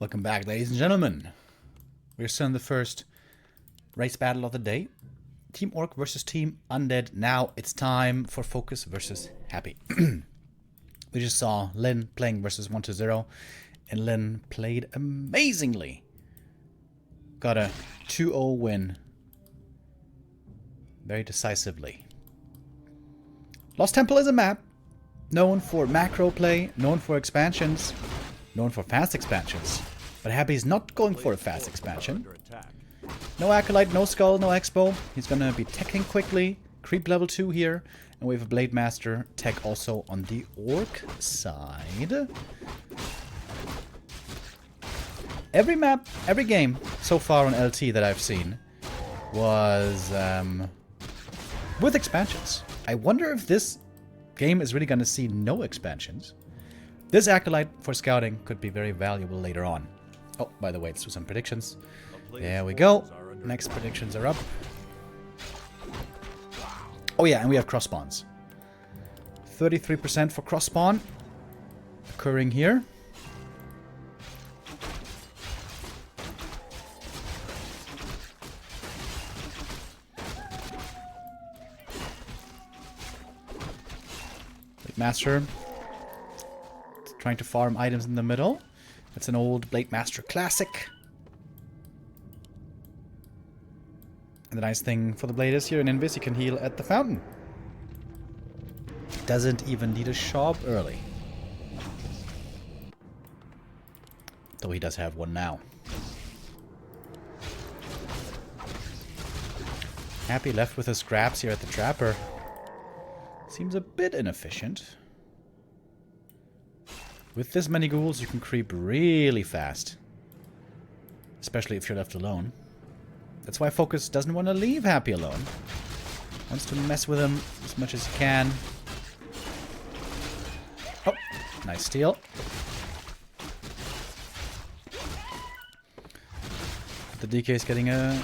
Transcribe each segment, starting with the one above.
Welcome back, ladies and gentlemen. We're still in the first race battle of the day. Team Orc versus Team Undead. Now it's time for FoCuS versus Happy. We just saw Lynn playing versus 1-0, and Lynn played amazingly. Got a 2-0 win. Very decisively. Lost Temple is a map known for macro play, known for expansions, known for fast expansions. But Happy's not going for a fast expansion. No Acolyte, no Skull, no Expo. He's gonna be teching quickly. Creep level 2 here. And we have a Blade Master tech also on the Orc side. Every map, every game so far on LT that I've seen was with expansions. I wonder if this game is really gonna see no expansions. This Acolyte for scouting could be very valuable later on. Oh, by the way, let's do some predictions. There we go. Next predictions are up. Oh yeah, and we have cross spawns. 33% for cross spawn occurring here. Blade Master trying to farm items in the middle. That's an old Blade Master classic. And the nice thing for the Blade is here in Invis, you can heal at the fountain. Doesn't even need a shop early. Though he does have one now. Happy left with his scraps here at the Trapper. Seems a bit inefficient. With this many ghouls, you can creep really fast. Especially if you're left alone. That's why FoCuS doesn't want to leave Happy alone. Wants to mess with him as much as he can. Oh, nice steal. The DK is getting a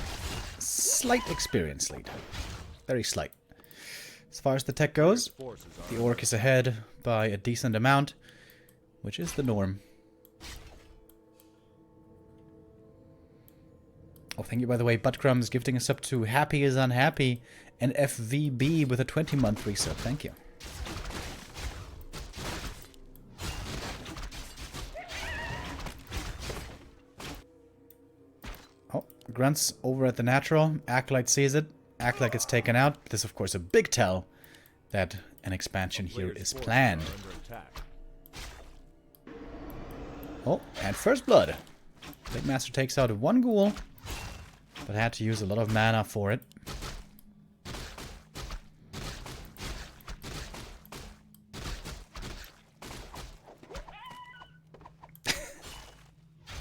slight experience lead. Very slight. As far as the tech goes, the Orc is ahead by a decent amount, which is the norm. Oh, thank you, by the way, Buttcrumbs gifting us up to Happy is Unhappy and FVB with a 20-month resub. Thank you. Oh, Grunts over at the natural. Acolyte sees it. Acolyte gets taken out. This is, of course, a big tell that an expansion here is planned. Oh, and first blood. Blade Master takes out one ghoul, but had to use a lot of mana for it.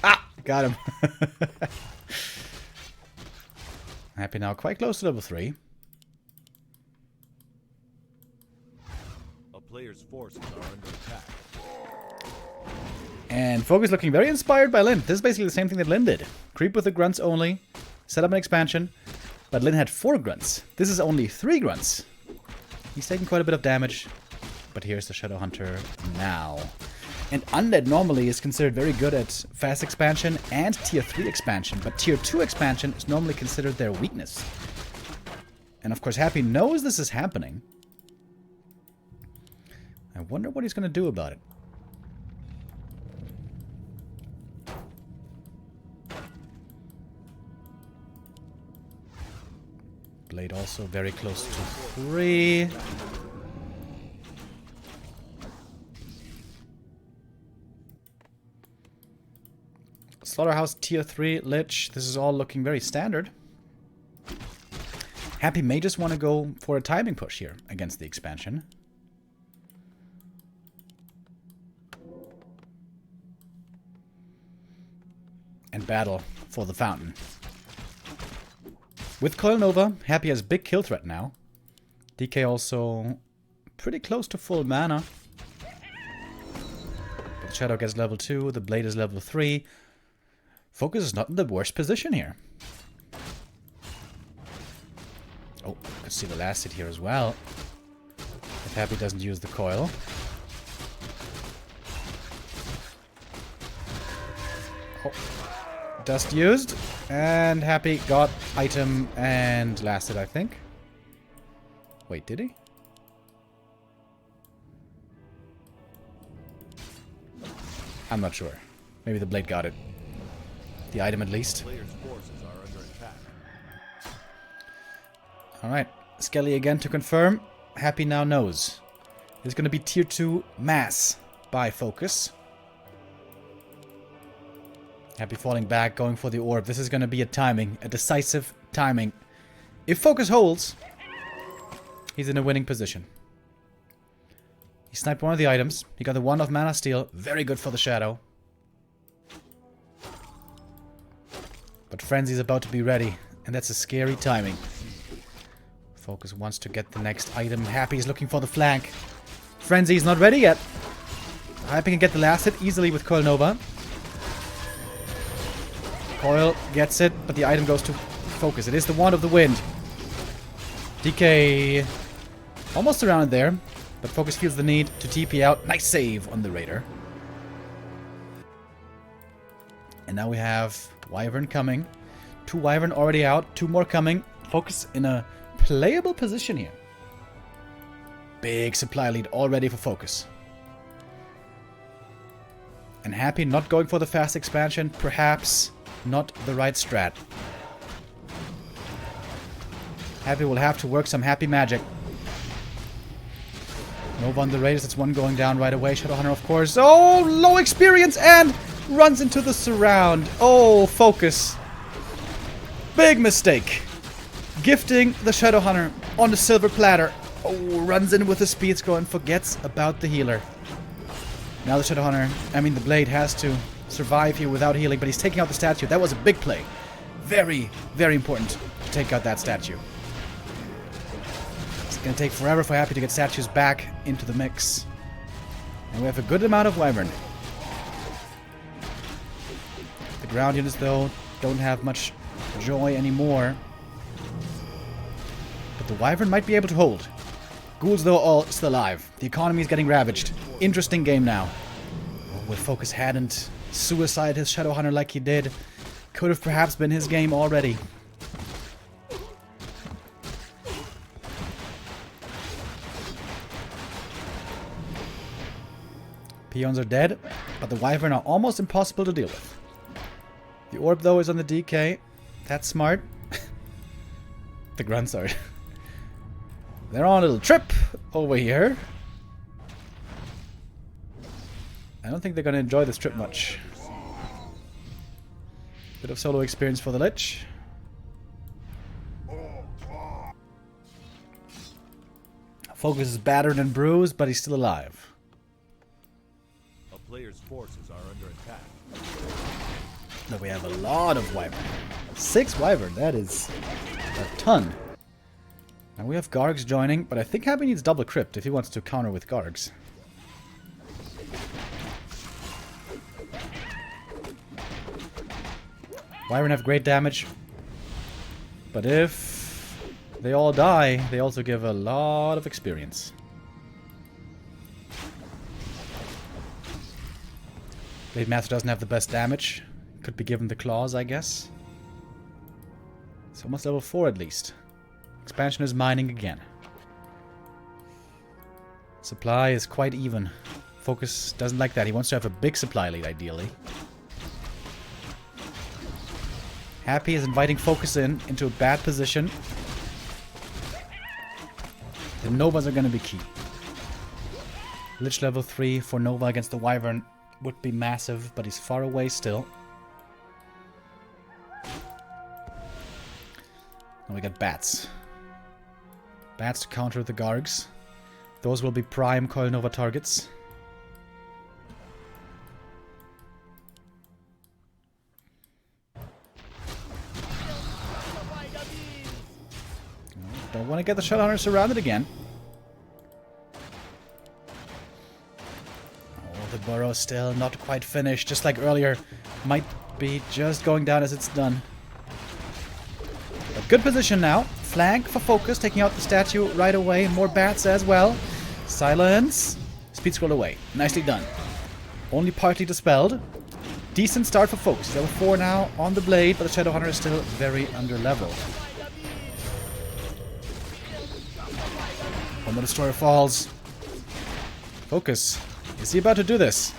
Ah! Got him. Happy now quite close to level 3. A player's forces are under attack. And FoCuS looking very inspired by Lynn. This is basically the same thing that Lynn did. Creep with the grunts only. Set up an expansion. But Lynn had 4 grunts. This is only 3 grunts. He's taking quite a bit of damage. But here's the Shadow Hunter now. And Undead normally is considered very good at fast expansion and tier 3 expansion. But tier 2 expansion is normally considered their weakness. And of course Happy knows this is happening. I wonder what he's going to do about it. Blade also very close to 3. Slaughterhouse tier 3 Lich. This is all looking very standard. Happy may just want to go for a timing push here against the expansion. And battle for the fountain. With Coil Nova, Happy has big kill threat now. DK also pretty close to full mana. The Shadow gets level 2, the Blade is level 3. FoCuS is not in the worst position here. Oh, you can see the last hit here as well. If Happy doesn't use the coil. Oh. Dust used. And Happy got item and lasted, I think. Wait, did he? I'm not sure. Maybe the blade got it. The item at least. Player's forces are under attack. Alright. Skelly again to confirm. Happy now knows. It's going to be tier 2 mass by FoCuS. Happy falling back, going for the orb. This is going to be a timing. A decisive timing. If FoCuS holds, he's in a winning position. He sniped one of the items. He got the one of Mana Steel. Very good for the Shadow. But Frenzy's about to be ready. And that's a scary timing. FoCuS wants to get the next item. Happy is looking for the flank. Frenzy's not ready yet. Happy can get the last hit easily with Coil Nova. Coil gets it, but the item goes to FoCuS. It is the Wand of the Wind. DK almost surrounded there, but FoCuS feels the need to TP out. Nice save on the Raider. And now we have Wyvern coming. 2 Wyvern already out, 2 more coming. FoCuS in a playable position here. Big supply lead already for FoCuS. And Happy not going for the fast expansion. Perhaps not the right strat. Happy will have to work some Happy magic. Nova on the Raiders. That's one going down right away. Shadowhunter, of course. Oh, low experience and runs into the surround. Oh, FoCuS. Big mistake. Gifting the Shadowhunter on the silver platter. Oh, runs in with the speed score and forgets about the healer. Now the Shadowhunter, I mean the Blade, has to survive here without healing, but he's taking out the statue. That was a big play. Very, very important to take out that statue. It's going to take forever for Happy to get statues back into the mix. And we have a good amount of Wyvern. The ground units, though, don't have much joy anymore. But the Wyvern might be able to hold. Ghouls, though, all still alive. The economy is getting ravaged. Interesting game now. Oh, if FoCuS hadn't suicide his Shadowhunter like he did, could have perhaps been his game already. Peons are dead, but the Wyvern are almost impossible to deal with. The orb, though, is on the DK. That's smart. The grunts are... They're on a little trip over here. I don't think they're going to enjoy this trip much. Bit of solo experience for the Lich. FoCuS is battered and bruised, but he's still alive. A player's forces are under attack. Now we have a lot of Wyvern. 6 Wyvern, that is a ton. Now we have Gargs joining, but I think Happy needs double crypt if he wants to counter with Gargs. Wyvern have great damage, but if they all die, they also give a lot of experience. Blade Master doesn't have the best damage. Could be given the claws, I guess. It's almost level 4 at least. Expansion is mining again. Supply is quite even. FoCuS doesn't like that. He wants to have a big supply lead, ideally. Happy is inviting FoCuS into a bad position. The Novas are going to be key. Lich level 3 for Nova against the Wyvern would be massive, but he's far away still. And we got Bats. Bats to counter the Gargs. Those will be prime Coil Nova targets. Don't want to get the Shadowhunter surrounded again. Oh, the burrow still not quite finished, just like earlier. Might be just going down as it's done. But good position now. Flank for FoCuS, taking out the statue right away. More bats as well. Silence. Speed scroll away. Nicely done. Only partly dispelled. decent start for FoCuS. Level 4 now on the blade, but the Shadow Hunter is still very under level. One more Destroyer falls. FoCuS. Is he about to do this?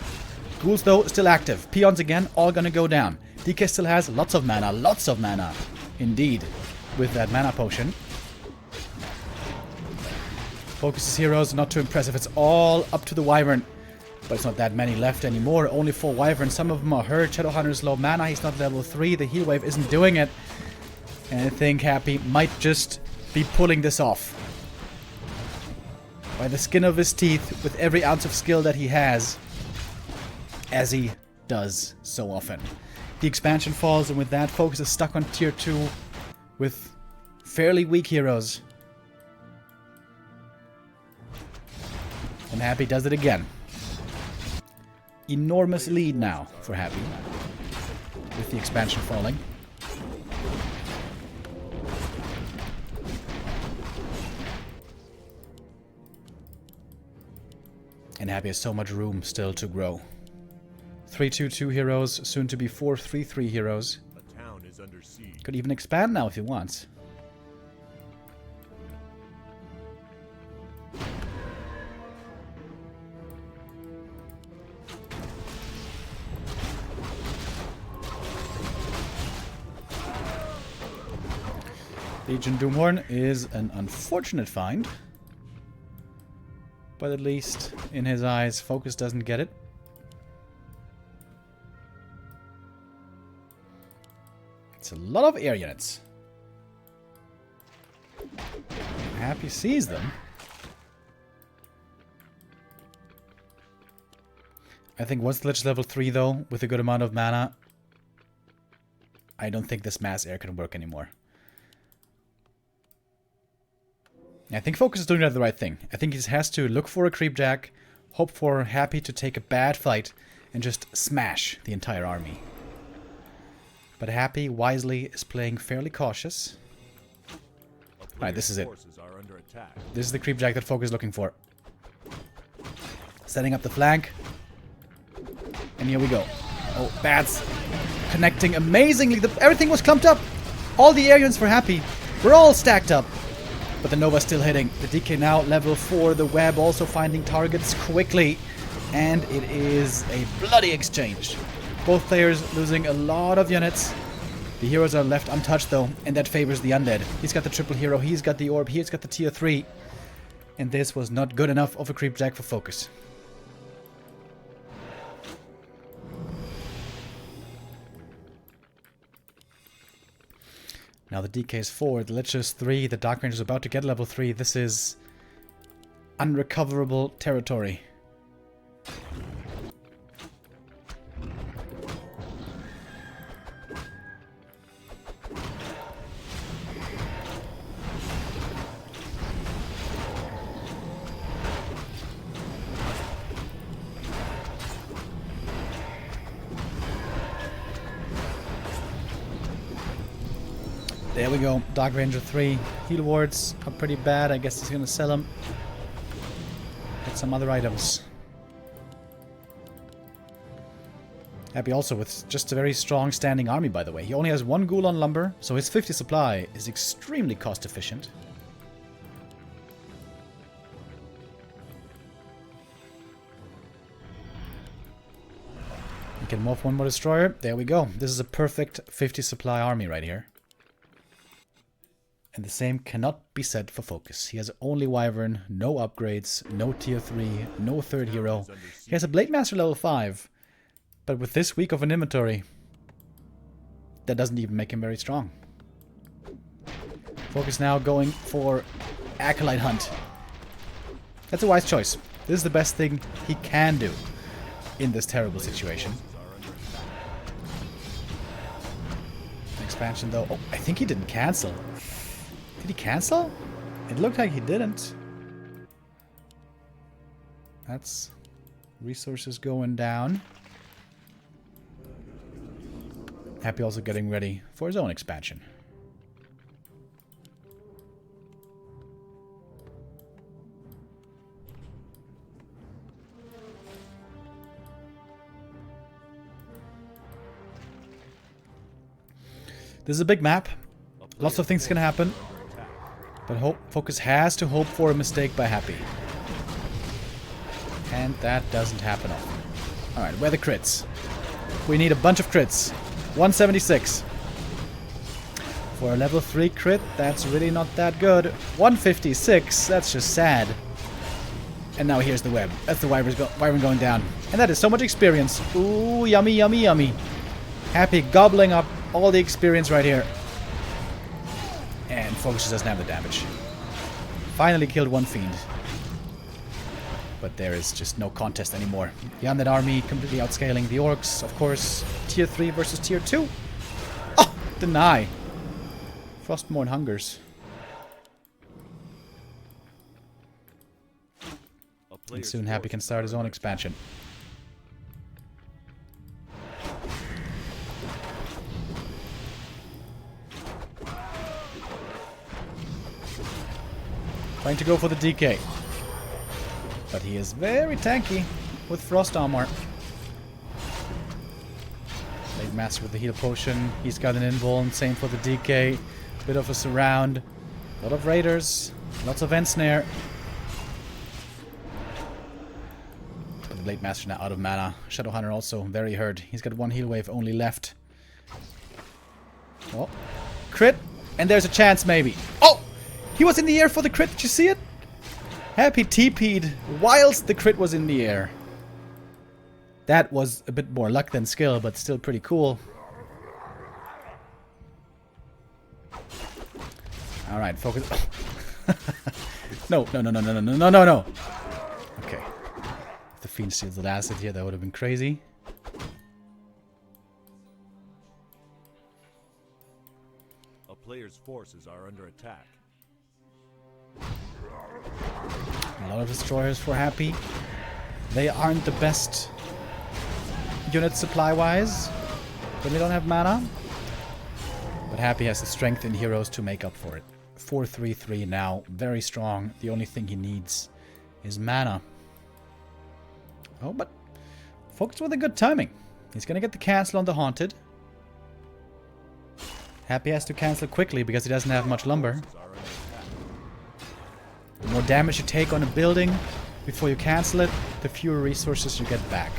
Ghouls, though, still active. Peons again, all gonna go down. DK still has lots of mana. Lots of mana. Indeed. With that mana potion. FoCuS's heroes, not too impressive. It's all up to the Wyvern. But it's not that many left anymore. Only 4 Wyverns. Some of them are hurt. Shadowhunter's low mana. He's not level 3. The heal wave isn't doing it. And I think Happy might just be pulling this off. By the skin of his teeth, with every ounce of skill that he has. As he does so often. The expansion falls, and with that, FoCuS is stuck on tier 2 with fairly weak heroes. And Happy does it again. Enormous lead now for Happy. With the expansion falling. And Happy has so much room still to grow. 3-2-2 heroes, soon to be 4-3-3 heroes. A town is under siege. Could even expand now if he wants. Legion Doomhorn is an unfortunate find. But at least, in his eyes, FoCuS doesn't get it. It's a lot of air units. Happy sees them. I think once the Lich level 3 though, with a good amount of mana, I don't think this mass air can work anymore. I think FoCuS is doing the right thing. I think he has to look for a creepjack, hope for Happy to take a bad fight, and just smash the entire army. But Happy, wisely, is playing fairly cautious. Alright, this is it. This is the creepjack that FoCuS is looking for. Setting up the flank. And here we go. Oh, bats. Connecting amazingly. Everything was clumped up. All the air units for Happy were all stacked up. But the Nova's still hitting. The DK now level 4. The web also finding targets quickly. And it is a bloody exchange. Both players losing a lot of units. The heroes are left untouched though. And that favors the undead. He's got the triple hero. He's got the orb. He's got the tier 3. And this was not good enough of a creepjack for FoCuS. Now the DK is 4, the Lich is 3, the Dark Ranger is about to get level 3. This is unrecoverable territory. There we go. Dark Ranger 3. Heal wards are pretty bad. I guess he's going to sell them. Get some other items. Happy also with just a very strong standing army, by the way. He only has 1 ghoul on lumber, so his 50 supply is extremely cost efficient. He can morph 1 more destroyer. There we go. This is a perfect 50 supply army right here. And the same cannot be said for FoCuS. He has only Wyvern, no upgrades, no tier 3, no third hero. He has a Blade Master level 5. But with this weak of an inventory, that doesn't even make him very strong. FoCuS now going for Acolyte Hunt. That's a wise choice. This is the best thing he can do in this terrible situation. Expansion though. Oh, I think he didn't cancel. Did he cancel? It looked like he didn't. That's resources going down. Happy also getting ready for his own expansion. This is a big map. Lots of things can happen. But FoCuS has to hope for a mistake by Happy. And that doesn't happen often. Alright, where are the crits? We need a bunch of crits. 176. For a level 3 crit, that's really not that good. 156, that's just sad. And now here's the web. That's the wyvern going down. And that is so much experience. Ooh, yummy, yummy, yummy. Happy gobbling up all the experience right here. And FoCuS doesn't have the damage. Finally killed one fiend. But there is just no contest anymore. The undead army completely outscaling the orcs, of course. Tier 3 versus Tier 2. Oh! Deny. Frostmourne hungers. And soon Happy can start his own expansion. Trying to go for the DK. But he is very tanky with frost armor. Blade Master with the heal potion. He's got an invuln. Same for the DK. Bit of a surround. A lot of raiders. Lots of end snare. But the Blade Master now out of mana. Shadowhunter also very hurt. He's got one heal wave only left. Oh. Crit. And there's a chance maybe. Oh! He was in the air for the crit. Did you see it? Happy TP'd whilst the crit was in the air. That was a bit more luck than skill, but still pretty cool. Alright, FoCuS. No. Okay. If the Fiend steals the acid here, that would have been crazy. A player's forces are under attack. A lot of destroyers for Happy. They aren't the best unit supply-wise, but they don't have mana. But Happy has the strength in heroes to make up for it. 4-3-3 now, very strong. The only thing he needs is mana. Oh, but FoCuS with a good timing. He's gonna get the cancel on the Haunted. Happy has to cancel quickly because he doesn't have much lumber. The more damage you take on a building before you cancel it, the fewer resources you get back.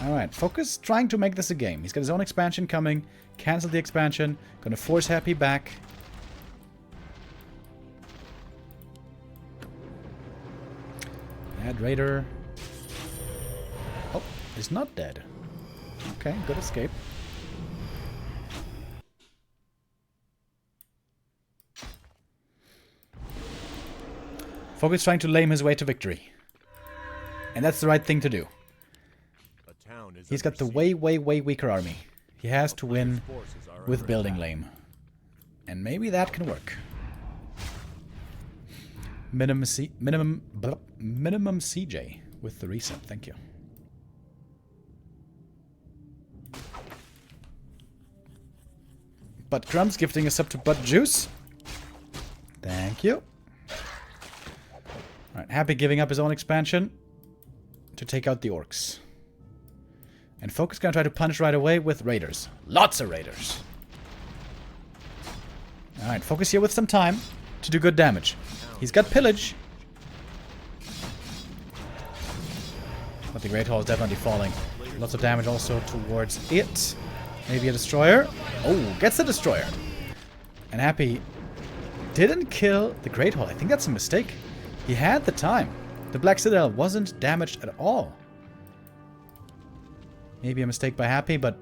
Alright, FoCuS trying to make this a game. He's got his own expansion coming. Cancel the expansion. Gonna force Happy back. Mad Raider. Oh, he's not dead. Okay, good escape. FoCuS trying to lame his way to victory. And that's the right thing to do. He's got the way weaker army. He has to win with building lame. And maybe that can work. Minimum CJ with the reset. Thank you. Butt Crumbs gifting us up to Butt Juice. Thank you. Alright, Happy giving up his own expansion to take out the orcs. And FoCuS gonna try to punish right away with raiders. Lots of raiders. Alright, FoCuS here with some time to do good damage. He's got pillage. But the Great Hall is definitely falling. Lots of damage also towards it. Maybe a destroyer. Oh, gets the destroyer. And Happy didn't kill the Great Hall. I think that's a mistake. He had the time. The Black Citadel wasn't damaged at all. Maybe a mistake by Happy, but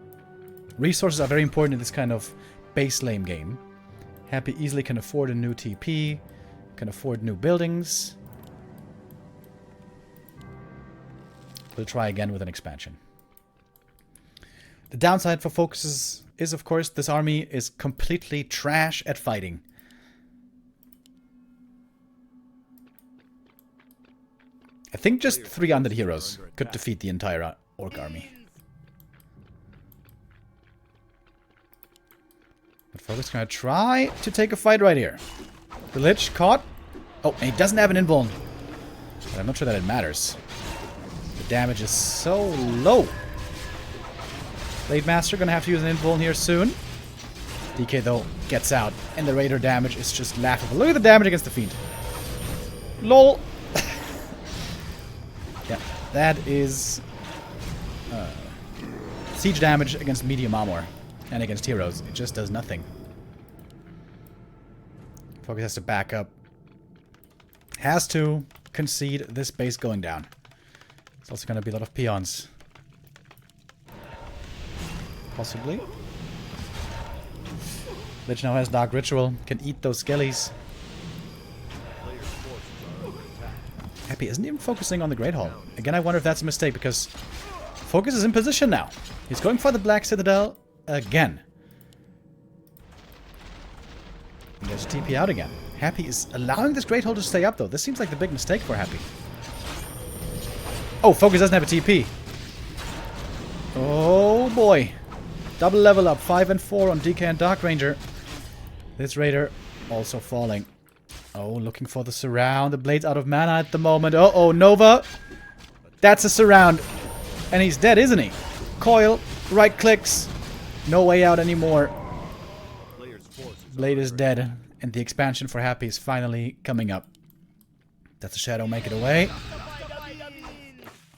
resources are very important in this kind of base lame game. Happy easily can afford a new TP, can afford new buildings. We'll try again with an expansion. The downside for FoCuS is, of course, this army is completely trash at fighting. I think just 3 undead heroes could defeat the entire orc army. But FoCuS gonna try to take a fight right here. The Lich caught. Oh, and he doesn't have an invuln. But I'm not sure that it matters. The damage is so low. Blade Master gonna have to use an invuln here soon. DK, though, gets out, and the Raider damage is just laughable. Look at the damage against the Fiend. LOL! Yeah, that is siege damage against medium armor and against heroes. It just does nothing. FoCuS has to back up. Has to concede this base going down. It's also going to be a lot of peons. Possibly. Lich now has Dark Ritual. Can eat those skellies. Happy isn't even focusing on the Great Hall. Again, I wonder if that's a mistake, because FoCuS is in position now. He's going for the Black Citadel again. And there's a TP out again. Happy is allowing this Great Hall to stay up, though. This seems like the big mistake for Happy. Oh, FoCuS doesn't have a TP. Oh, boy. Double level up. 5 and 4 on DK and Dark Ranger. This Raider also falling. Oh, looking for the surround. The Blade's out of mana at the moment. Uh-oh, Nova. That's a surround. And he's dead, isn't he? Coil. Right clicks. No way out anymore. Blade is dead. And the expansion for Happy is finally coming up. That's a shadow. Make it away.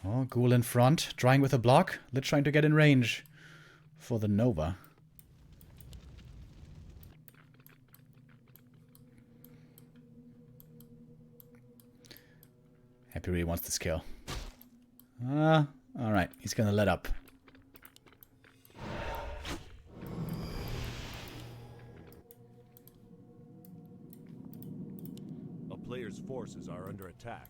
Oh, Ghoul in front. Trying with a block. Lich trying to get in range for the Nova. Happy really wants this kill. Alright. He's gonna let up. A player's forces are under attack.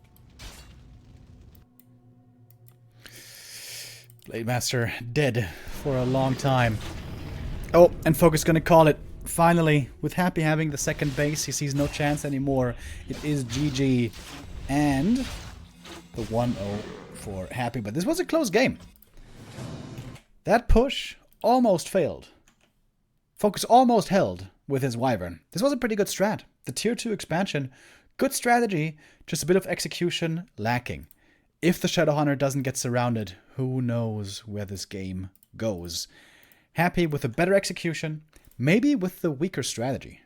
Blade Master dead for a long time. Oh, and FoCuS gonna call it. Finally, with Happy having the second base, he sees no chance anymore. It is GG. And the 1-0 for Happy. But this was a close game. That push almost failed. FoCuS almost held with his Wyvern. This was a pretty good strat. The tier 2 expansion, good strategy, just a bit of execution lacking. If the Shadowhunter doesn't get surrounded, who knows where this game goes. Happy with a better execution, maybe with the weaker strategy.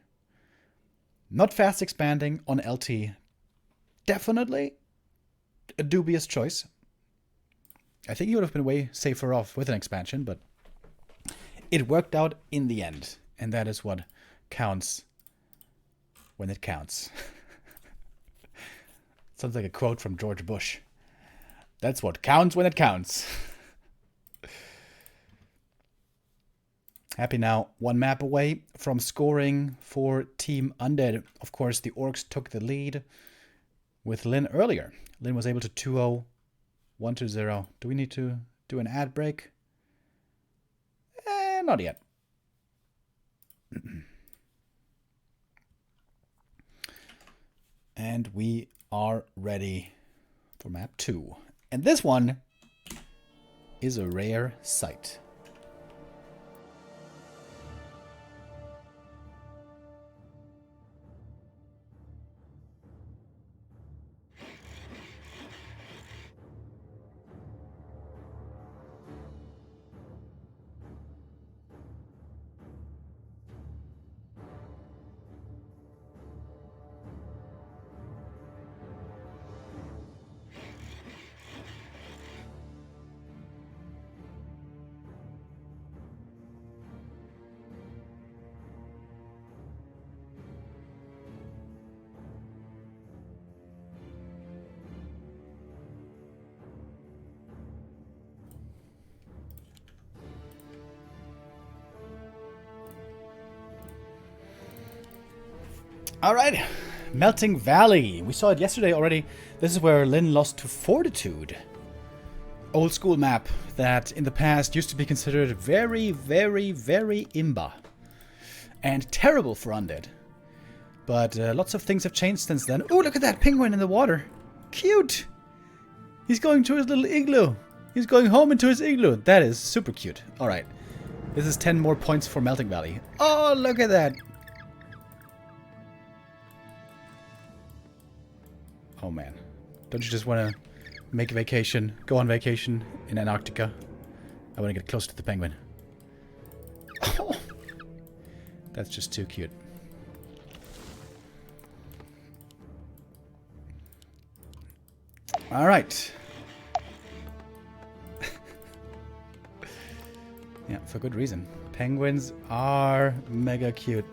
Not fast expanding on LT. Definitely a dubious choice. I think he would have been way safer off with an expansion, but it worked out in the end. And that is what counts when it counts. Sounds like a quote from George Bush. That's what counts when it counts. Happy now, one map away from scoring for Team Undead. Of course, the Orcs took the lead with Lyn earlier. Lyn was able to 2-0, 1-0. Do we need to do an ad break? Not yet. And we are ready for map 2. And this one is a rare sight. Alright, Melting Valley. We saw it yesterday already. This is where Lyn lost to Fortitude. Old school map that in the past used to be considered very, very, very imba. And terrible for Undead. But lots of things have changed since then. Oh, look at that penguin in the water. Cute! He's going to his little igloo. He's going home into his igloo. That is super cute. Alright. This is 10 more points for Melting Valley. Oh, look at that. Oh man, don't you just want to make a vacation, go on vacation in Antarctica? I want to get close to the penguin. That's just too cute. All right. Yeah, for good reason. Penguins are mega cute.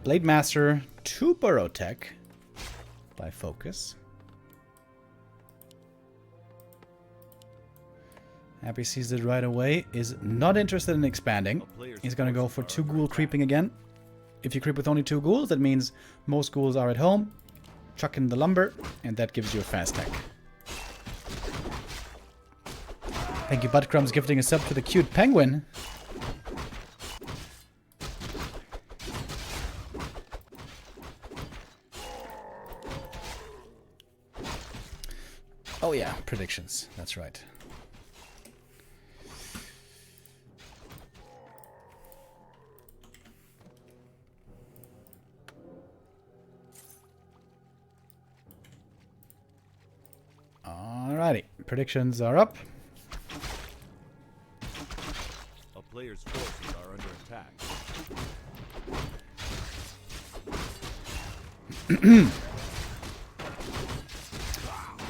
Blade Master 2 Burrow Tech by FoCuS. Happy sees it right away. Is not interested in expanding. He's gonna go for 2 ghoul creeping again. If you creep with only 2 ghouls, that means most ghouls are at home. Chuck in the lumber, and that gives you a fast tech. Thank you, Buttcrumbs, gifting a sub to the cute penguin. Oh yeah, predictions. That's right. Alrighty, predictions are up. A player's forces are under attack.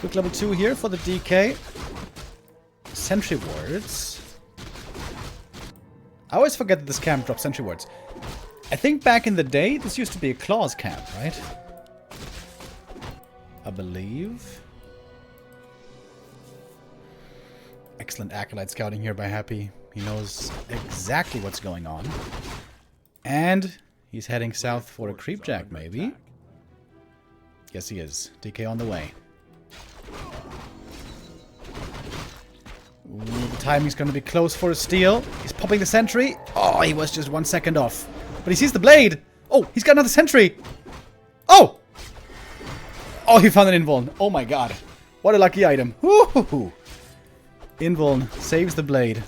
Quick level 2 here for the DK. Sentry wards. I always forget that this camp drops sentry wards. I think back in the day, this used to be a claws camp, right? I believe. Excellent Acolyte scouting here by Happy. He knows exactly what's going on. And he's heading south for a creepjack, maybe. Yes, he is. DK on the way. Ooh, the timing's going to be close for a steal. He's popping the sentry. Oh, he was just 1 second off. But he sees the blade. Oh, he's got another sentry. Oh! Oh, he found an invuln. Oh my god. What a lucky item. Woo-hoo-hoo. Invuln saves the blade.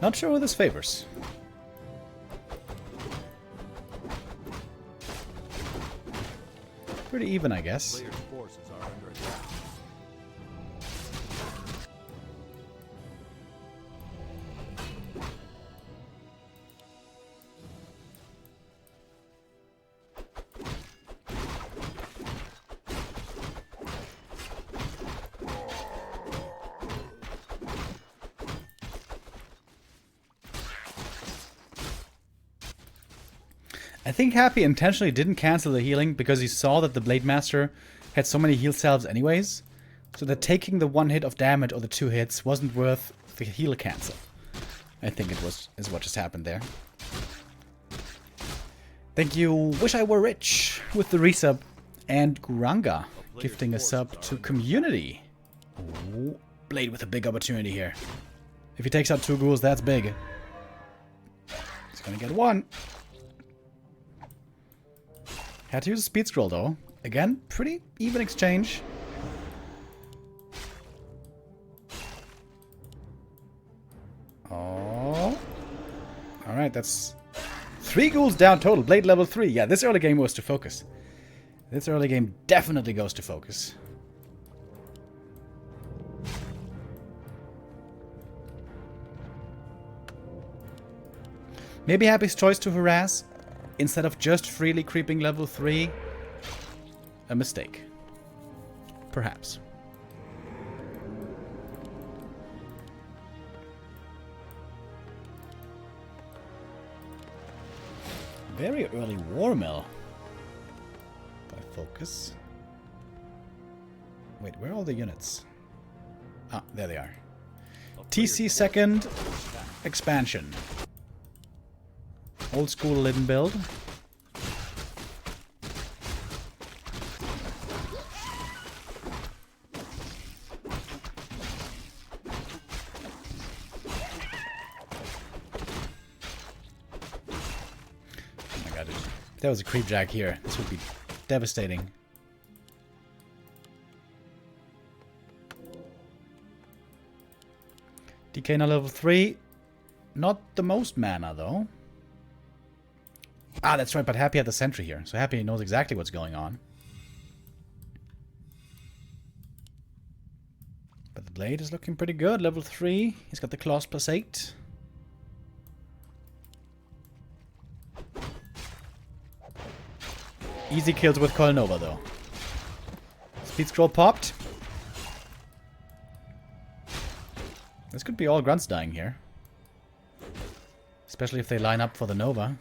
Not sure who this favors. Pretty even, I guess. Player's forces are under attack. I think Happy intentionally didn't cancel the healing because he saw that the Blade Master had so many heal salves anyways, so that taking the 1 hit of damage or the 2 hits wasn't worth the heal cancel. I think is what just happened there. Thank you, Wish I Were Rich, with the resub, and Guranga gifting a sub to Community. Ooh, Blade with a big opportunity here. If he takes out 2 ghouls, that's big. He's gonna get 1. Had to use a speed scroll though. Again, pretty even exchange. Oh. Alright, that's 3 ghouls down total. Blade level 3. Yeah, this early game was to FoCuS. This early game definitely goes to FoCuS. Maybe Happy's choice to harass instead of just freely creeping level 3, a mistake. Perhaps. Very early War Mill by FoCuS. Wait, where are all the units? Ah, there they are. TC second expansion. Old school Lydon build. Oh my god, if there was a creepjack here, this would be devastating. DK now level 3. Not the most mana, though. Ah, that's right, but Happy had the sentry here, so Happy knows exactly what's going on. But the blade is looking pretty good. Level 3. He's got the claws +8. Easy kills with Coil Nova, though. Speed scroll popped. This could be all grunts dying here. Especially if they line up for the Nova.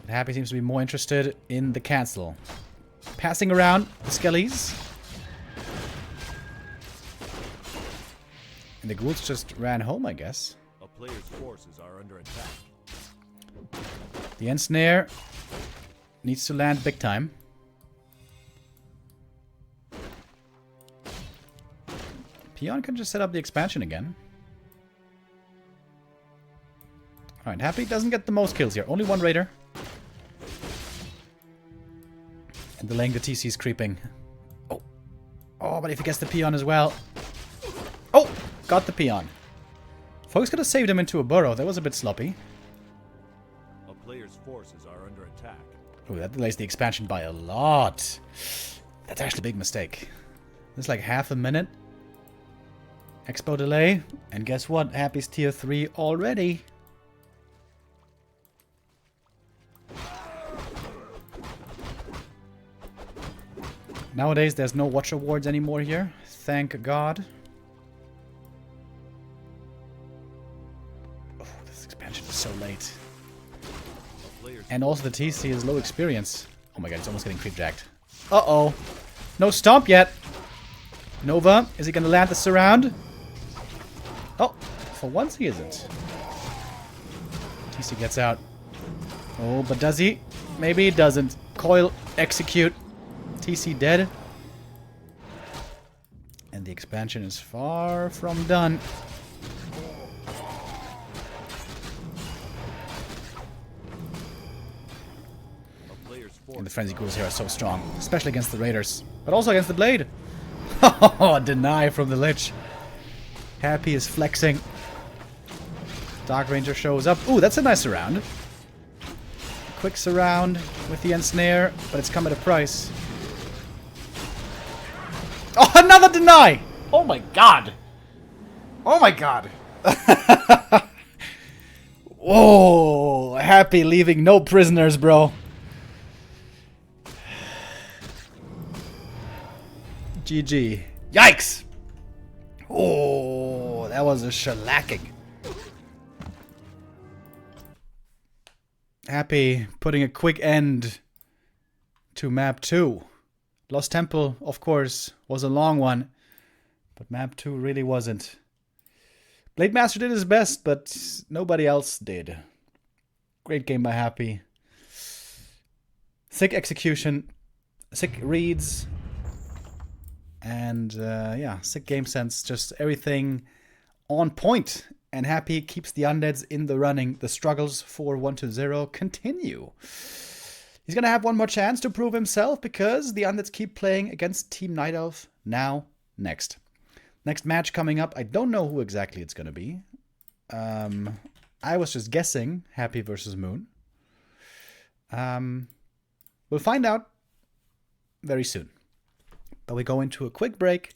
But Happy seems to be more interested in the cancel. Passing around the skellies. And the ghouls just ran home, I guess. A player's forces are under attack. The ensnare needs to land big time. Peon can just set up the expansion again. Alright, Happy doesn't get the most kills here. Only one raider. And delaying the TC is creeping. Oh. Oh, but if he gets the Peon as well. Oh! Got the Peon. FoCuS could have saved him into a burrow. That was a bit sloppy. A player's forces are under attack. Oh, that delays the expansion by a lot. That's actually a big mistake. There's like half a minute. Expo delay. And guess what? Happy's tier 3 already. Nowadays, there's no watch awards anymore here. Thank God. Oh, this expansion is so late. And also the TC is low experience. Oh my god, he's almost getting creep jacked. Uh-oh. No stomp yet. Nova, is he going to land the surround? Oh, for once he isn't. TC gets out. Oh, but does he? Maybe he doesn't. Coil, execute. TC dead. And the expansion is far from done. And the frenzy ghouls here are so strong, especially against the raiders, but also against the blade. Oh, deny from the lich. Happy is flexing. Dark Ranger shows up. Ooh, that's a nice surround. Quick surround with the ensnare, but it's come at a price. Oh, another deny! Oh my god! Oh my god! Whoa! Happy leaving no prisoners, bro. GG. Yikes! Oh, that was a shellacking. Happy putting a quick end to map 2. Lost Temple, of course, was a long one, but map 2 really wasn't. Blade Master did his best, but nobody else did. Great game by Happy. Sick execution, sick reads, and yeah, sick game sense. Just everything on point. And Happy keeps the undeads in the running. The struggles for 1-0 continue. He's going to have one more chance to prove himself because the undeads keep playing against Team Night Elf now next. Next match coming up, I don't know who exactly it's going to be. I was just guessing Happy versus Moon. We'll find out very soon. But we go into a quick break,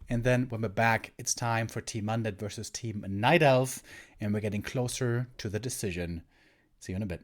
and then when we're back, it's time for Team Undead versus Team Night Elf, and we're getting closer to the decision. See you in a bit.